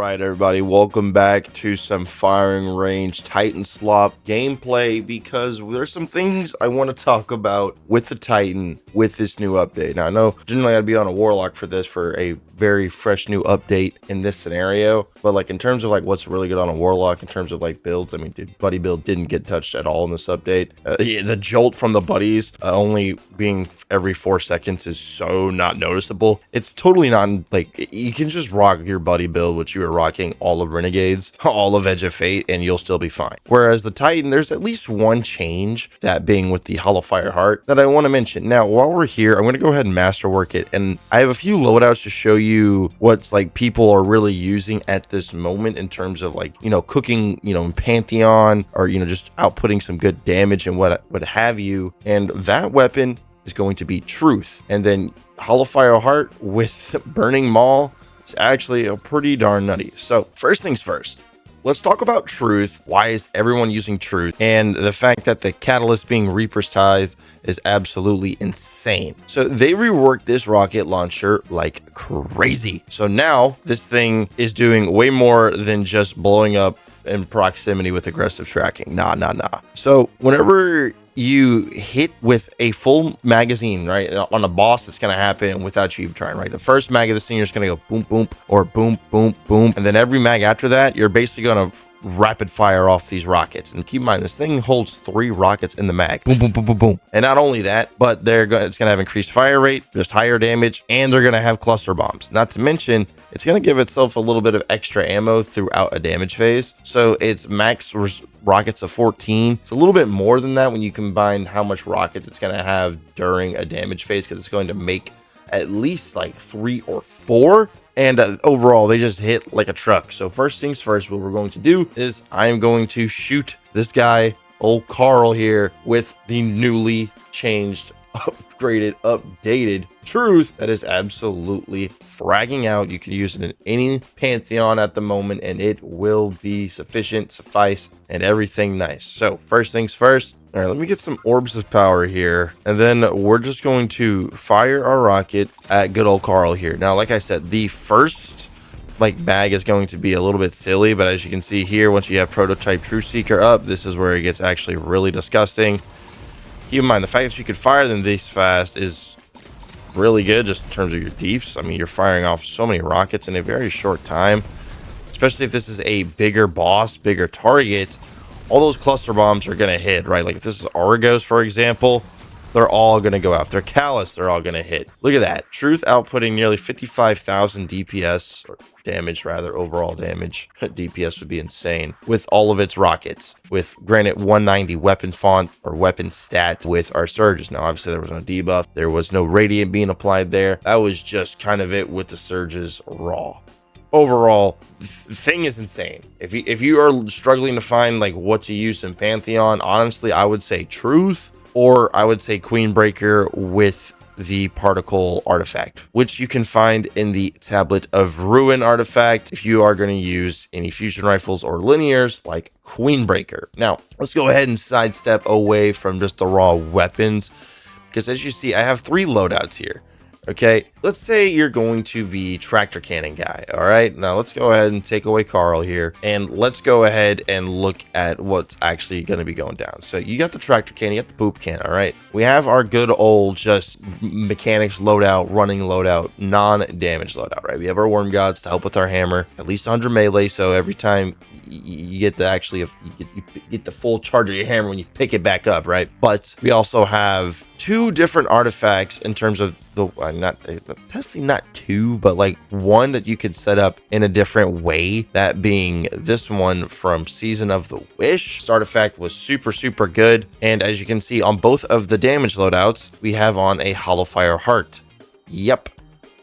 Alright everybody, welcome back to some Firing Range Titan Slop gameplay, because there's some things I want to talk about with the Titan with this new update. Now I know generally I'd be on a Warlock for this, for a very fresh new update in this scenario, but like in terms of like what's really good on a Warlock, in terms of like builds, I mean dude, buddy build didn't get touched at all in this update. The jolt from the buddies only being every 4 seconds is so not noticeable. It's totally not, like, you can just rock your buddy build, which you were rocking all of Renegades, all of Edge of Fate, and you'll still be fine. Whereas the Titan, there's at least one change, that being with the Hallowfire heart, that I want to mention. Now while we're here, I'm going to go ahead and masterwork it, and I have a few loadouts to show you what's like people are really using at this moment in terms of like, you know, cooking, you know, in Pantheon, or, you know, just outputting some good damage and what have you. And that weapon is going to be Truth, and then Hallowfire heart with Burning Maul is actually a pretty darn nutty. So first things first, let's talk about Truth. Why is everyone using Truth? And the fact that the catalyst being Reaper's Tithe is absolutely insane. So they reworked this rocket launcher like crazy. So now this thing is doing way more than just blowing up in proximity with aggressive tracking. Nah. So whenever you hit with a full magazine, right, on a boss, that's going to happen without you even trying, right? The first mag of the scene, you're just going to go boom, boom, or boom, boom, boom. And then every mag after that, you're basically going to rapid fire off these rockets. And keep in mind, this thing holds 3 rockets in the mag. Boom, boom, boom, boom, boom. And not only that, but it's going to have increased fire rate, just higher damage, and they're going to have cluster bombs. Not to mention, it's going to give itself a little bit of extra ammo throughout a damage phase. So it's max rockets of 14. It's a little bit more than that when you combine how much rockets it's going to have during a damage phase, because it's going to make at least like 3 or 4. And overall, they just hit like a truck. So first things first, what we're going to do is I'm going to shoot this guy, old Carl here, with the newly changed, upgraded, updated Truth that is absolutely fragging out. You can use it in any Pantheon at the moment, and it will be suffice, and everything nice. So first things first. All right, let me get some orbs of power here, and then we're just going to fire our rocket at good old Carl here. Now, like I said, the first like bag is going to be a little bit silly, but as you can see here, once you have prototype Truth Seeker up, this is where it gets actually really disgusting. Keep in mind, the fact that you could fire them this fast is really good just in terms of your deeps. I mean, you're firing off so many rockets in a very short time, especially if this is a bigger boss, bigger target. All those cluster bombs are going to hit, right? Like if this is Argos, for example, they're all going to go out. They're Callus, they're all going to hit. Look at that. Truth outputting nearly 55,000 DPS, or damage rather, overall damage. DPS would be insane with all of its rockets, with granted 190 weapon font or weapon stat with our surges. Now obviously there was no debuff, there was no radiant being applied there. That was just kind of it with the surges raw. Overall, the thing is insane. If you are struggling to find like what to use in Pantheon, honestly I would say Truth, or I would say Queenbreaker with the particle artifact, which you can find in the Tablet of Ruin artifact if you are going to use any fusion rifles or linears like Queenbreaker. Now let's go ahead and sidestep away from just the raw weapons, because as you see, I have 3 loadouts here. Okay, let's say you're going to be tractor cannon guy. All right, now let's go ahead and take away Carl here, and let's go ahead and look at what's actually going to be going down. So you got the tractor cannon, you got the poop can. All right, we have our good old just mechanics loadout, running loadout, non-damage loadout, right? We have our worm gods to help with our hammer, at least 100 melee, so every time you get the you get the full charge of your hammer when you pick it back up, right? But we also have 2 different artifacts in terms of the not 2, but like 1 that you could set up in a different way, that being this one from Season of the Wish. This artifact was super good, and as you can see on both of the damage loadouts, we have on a Hallowfire heart. Yep,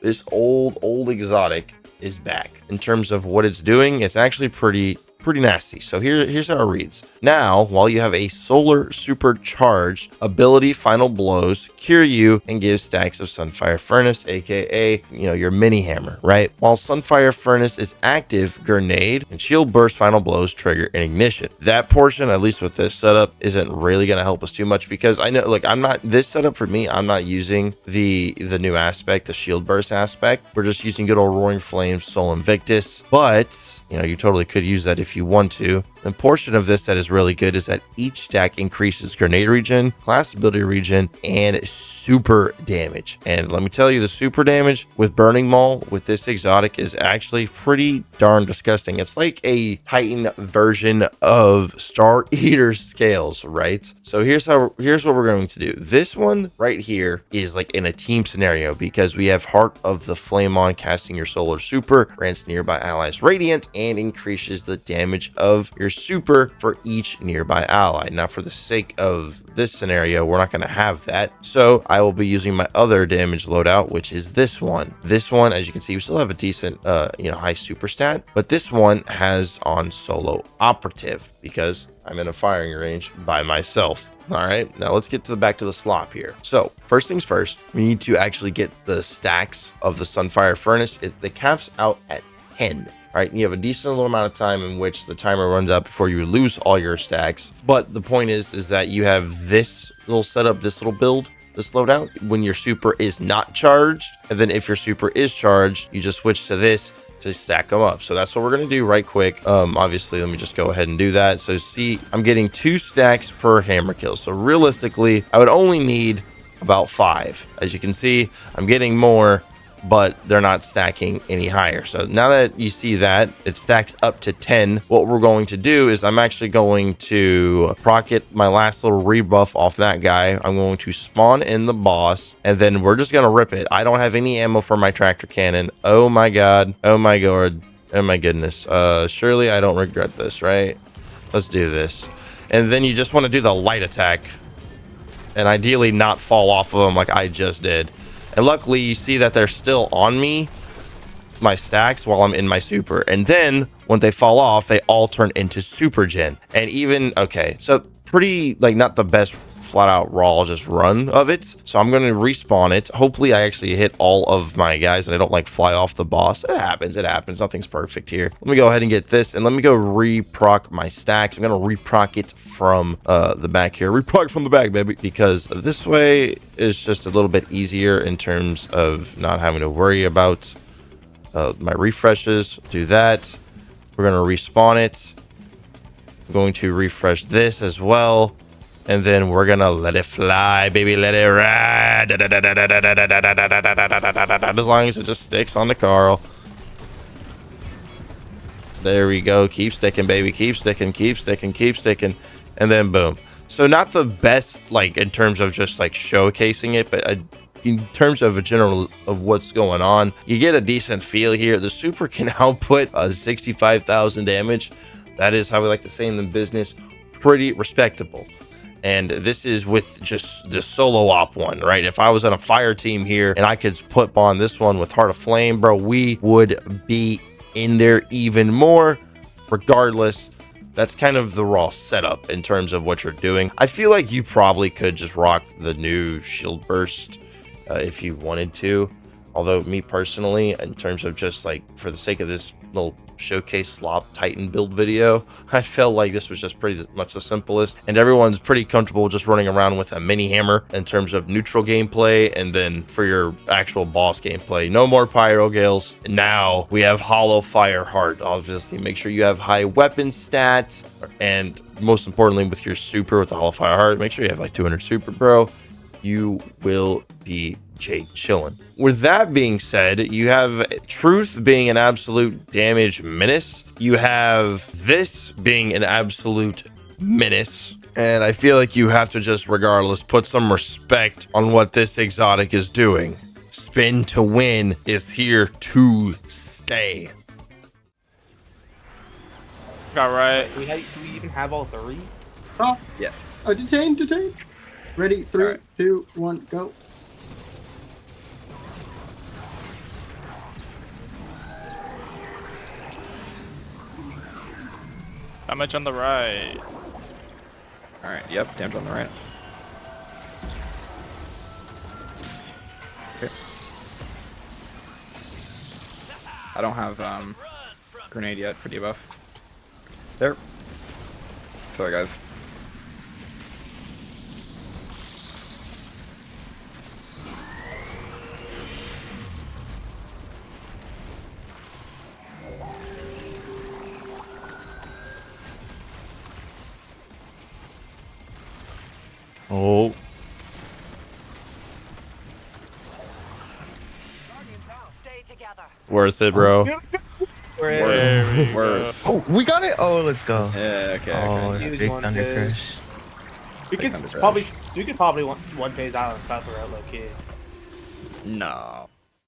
this old exotic is back. In terms of what it's doing, it's actually pretty pretty nasty. So here's how it reads. Now, while you have a solar supercharged ability, Final Blows cure you and give stacks of Sunfire Furnace, aka your mini hammer, right? While Sunfire Furnace is active, Grenade and Shield Burst Final Blows trigger an ignition. That portion, at least with this setup, isn't really gonna help us too much because I know, look, I'm not this setup for me. I'm not using the new aspect, the Shield Burst aspect. We're just using good old Roaring Flames, Soul Invictus, but you totally could use that if you want to. The portion of this that is really good is that each stack increases grenade regen, class ability regen, and super damage. And let me tell you, the super damage with Burning Maul with this exotic is actually pretty darn disgusting. It's like a Titan version of Star Eater scales, right? So here's what we're going to do. This one right here is like in a team scenario because we have Heart of the Flame on, casting your solar super, grants nearby allies radiant, and increases the damage of your super for each nearby ally. Now, for the sake of this scenario, we're not going to have that, so I will be using my other damage loadout, which is this one. This one, as you can see, we still have a decent high super stat, but this one has on solo operative because I'm in a firing range by myself. All right, now let's get back to the slop here. So first things first, we need to actually get the stacks of the Sunfire Furnace. The cap's out at 10. Right, you have a decent little amount of time in which the timer runs out before you lose all your stacks. But the point is that you have this little setup, this little build, this loadout when your super is not charged, and then if your super is charged, you just switch to this to stack them up. So that's what we're gonna do right quick. Obviously, let me just go ahead and do that. So see, I'm getting 2 stacks per hammer kill. So realistically, I would only need about 5. As you can see, I'm getting more, but they're not stacking any higher. So now that you see that it stacks up to 10, what we're going to do is I'm actually going to procket my last little rebuff off that guy. I'm going to spawn in the boss, and then we're just gonna rip it. I don't have any ammo for my tractor cannon. Oh my god, oh my god, oh my goodness. Surely I don't regret this, right? Let's do this. And then you just want to do the light attack and ideally not fall off of them like I just did. And luckily, you see that they're still on me, my stacks, while I'm in my super. And then when they fall off, they all turn into super gen. And even, okay, so pretty, like, not the best flat out raw just run of it. So I'm going to respawn it. Hopefully I actually hit all of my guys and I don't like fly off the boss. It happens. Nothing's perfect here. Let me go ahead and get this, and let me go reproc my stacks. I'm going to reproc it from the back here. Reproc from the back, baby, because this way is just a little bit easier in terms of not having to worry about my refreshes. Do that. We're going to respawn it. I'm going to refresh this as well. And then we're gonna let it fly, baby, let it ride. As long as it just sticks on the Carl. There we go. Keep sticking, baby. Keep sticking, keep sticking, keep sticking. And then boom. So not the best, like, in terms of just like showcasing it, but in terms of a general of what's going on, you get a decent feel here. The super can output 65,000 damage. That is how we like to say in the business, pretty respectable. And this is with just the solo op one, right? If I was on a fire team here and I could put on this one with Heart of Flame, bro, we would be in there even more. Regardless, that's kind of the raw setup in terms of what you're doing. I feel like you probably could just rock the new Shield Burst if you wanted to. Although me personally, in terms of just like for the sake of this little showcase slop Titan build video, I felt like this was just pretty much the simplest, and everyone's pretty comfortable just running around with a mini hammer in terms of neutral gameplay. And then for your actual boss gameplay, no more pyro gales. Now we have Hallowfire Heart. Obviously make sure you have high weapon stats, and most importantly with your super with the Hallowfire Heart, make sure you have like 200 super, bro. You will be chillin'. With that being said, you have Truth being an absolute damage menace. You have this being an absolute menace. And I feel like you have to just, regardless, put some respect on what this exotic is doing. Spin to win is here to stay. All right. Do we even have all 3? Oh, yeah. Detain. Ready, 3, right. 2, 1, go. Damage on the right. Alright, yep, damage on the right. Okay. I don't have grenade yet for debuff. There. Sorry guys. Oh. Stay together. Worth it, bro. There we Word. go. Oh, we got it. Oh, let's go. Yeah, okay, Oh, okay. Huge big one, Thunder dude. Crush. You Big could Thunder probably Crash. you could probably one phase out of Pepper low key. No.